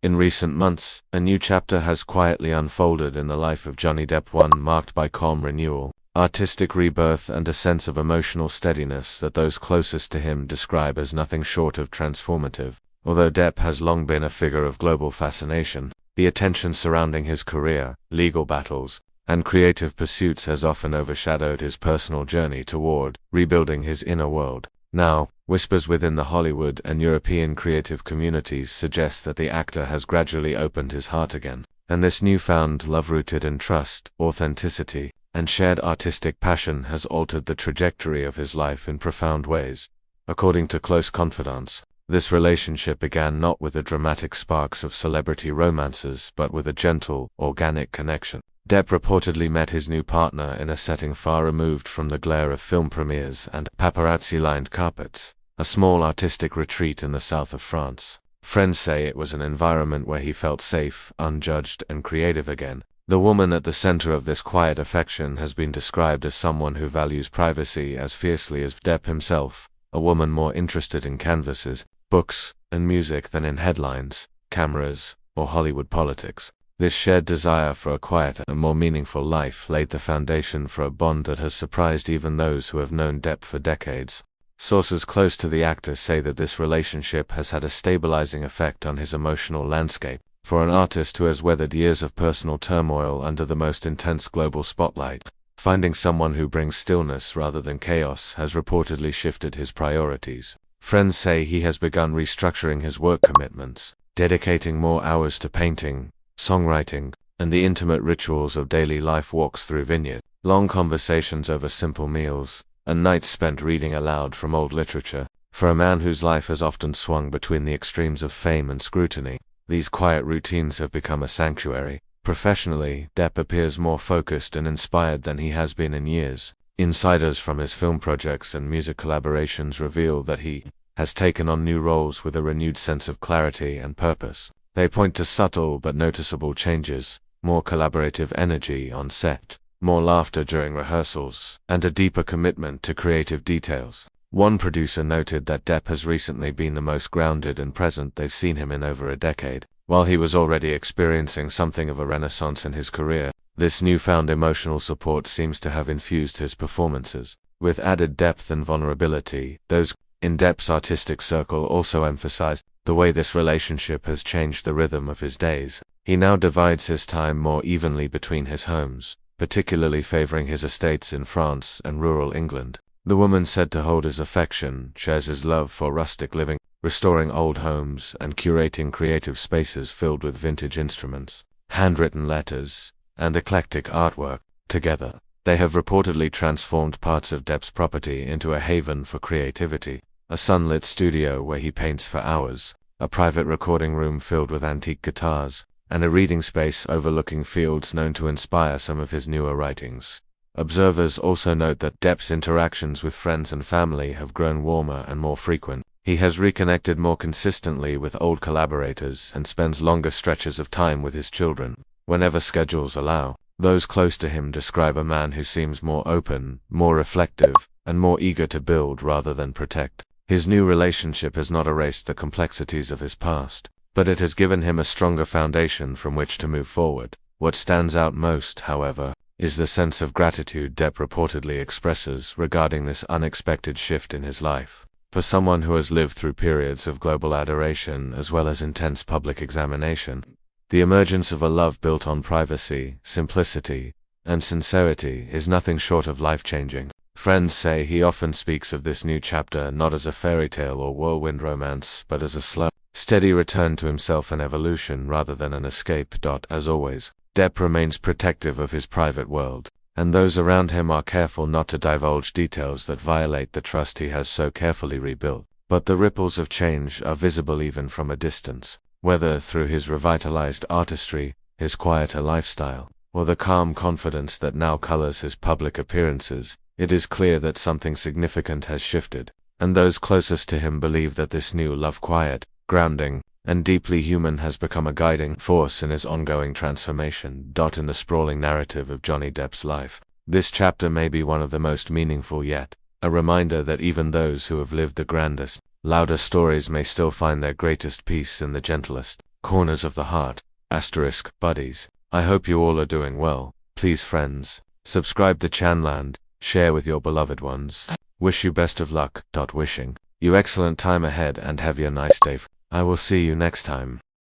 In recent months, a new chapter has quietly unfolded in the life of Johnny Depp, one marked by calm renewal, artistic rebirth, and a sense of emotional steadiness that those closest to him describe as nothing short of transformative. Although Depp has long been a figure of global fascination, the attention surrounding his career, legal battles, and creative pursuits has often overshadowed his personal journey toward rebuilding his inner world. Now, whispers within the Hollywood and European creative communities suggest that the actor has gradually opened his heart again, and this newfound love rooted in trust, authenticity, and shared artistic passion has altered the trajectory of his life in profound ways. According to close confidants, this relationship began not with the dramatic sparks of celebrity romances but with a gentle, organic connection. Depp reportedly met his new partner in a setting far removed from the glare of film premieres and paparazzi-lined carpets, a small artistic retreat in the south of France. Friends say it was an environment where he felt safe, unjudged, and creative again. The woman at the center of this quiet affection has been described as someone who values privacy as fiercely as Depp himself, a woman more interested in canvases, books, and music than in headlines, cameras, or Hollywood politics. This shared desire for a quieter and more meaningful life laid the foundation for a bond that has surprised even those who have known Depp for decades. Sources close to the actor say that this relationship has had a stabilizing effect on his emotional landscape. For an artist who has weathered years of personal turmoil under the most intense global spotlight, finding someone who brings stillness rather than chaos has reportedly shifted his priorities. Friends say he has begun restructuring his work commitments, dedicating more hours to painting, songwriting, and the intimate rituals of daily life, walks through vineyards, long conversations over simple meals, and nights spent reading aloud from old literature. For a man whose life has often swung between the extremes of fame and scrutiny, these quiet routines have become a sanctuary. Professionally, Depp appears more focused and inspired than he has been in years. Insiders from his film projects and music collaborations reveal that he has taken on new roles with a renewed sense of clarity and purpose. They point to subtle but noticeable changes, more collaborative energy on set, more laughter during rehearsals, and a deeper commitment to creative details. One producer noted that Depp has recently been the most grounded and present they've seen him in over a decade. While he was already experiencing something of a renaissance in his career, this newfound emotional support seems to have infused his performances with added depth and vulnerability. Those in Depp's artistic circle also emphasized the way this relationship has changed the rhythm of his days. He now divides his time more evenly between his homes, particularly favoring his estates in France and rural England. The woman said to hold his affection shares his love for rustic living, restoring old homes and curating creative spaces filled with vintage instruments, handwritten letters, and eclectic artwork. Together, they have reportedly transformed parts of Depp's property into a haven for creativity, a sunlit studio where he paints for hours, a private recording room filled with antique guitars, and a reading space overlooking fields known to inspire some of his newer writings. Observers also note that Depp's interactions with friends and family have grown warmer and more frequent. He has reconnected more consistently with old collaborators and spends longer stretches of time with his children, whenever schedules allow. Those close to him describe a man who seems more open, more reflective, and more eager to build rather than protect. His new relationship has not erased the complexities of his past, but it has given him a stronger foundation from which to move forward. What stands out most, however, is the sense of gratitude Depp reportedly expresses regarding this unexpected shift in his life. For someone who has lived through periods of global adoration as well as intense public examination, the emergence of a love built on privacy, simplicity, and sincerity is nothing short of life-changing. Friends say he often speaks of this new chapter not as a fairy tale or whirlwind romance, but as a slow, steady return to himself and evolution rather than an escape. As always, Depp remains protective of his private world, and those around him are careful not to divulge details that violate the trust he has so carefully rebuilt. But the ripples of change are visible even from a distance, whether through his revitalized artistry, his quieter lifestyle, or the calm confidence that now colors his public appearances. It is clear that something significant has shifted, and those closest to him believe that this new love, quiet, grounding, and deeply human, has become a guiding force in his ongoing transformation. In the sprawling narrative of Johnny Depp's life, this chapter may be one of the most meaningful yet, a reminder that even those who have lived the grandest, loudest stories may still find their greatest peace in the gentlest, corners of the heart, asterisk, buddies. I hope you all are doing well. Please friends, subscribe the channel and share with your beloved ones. Wish you best of luck. Wishing you excellent time ahead and have a nice day. I will see you next time.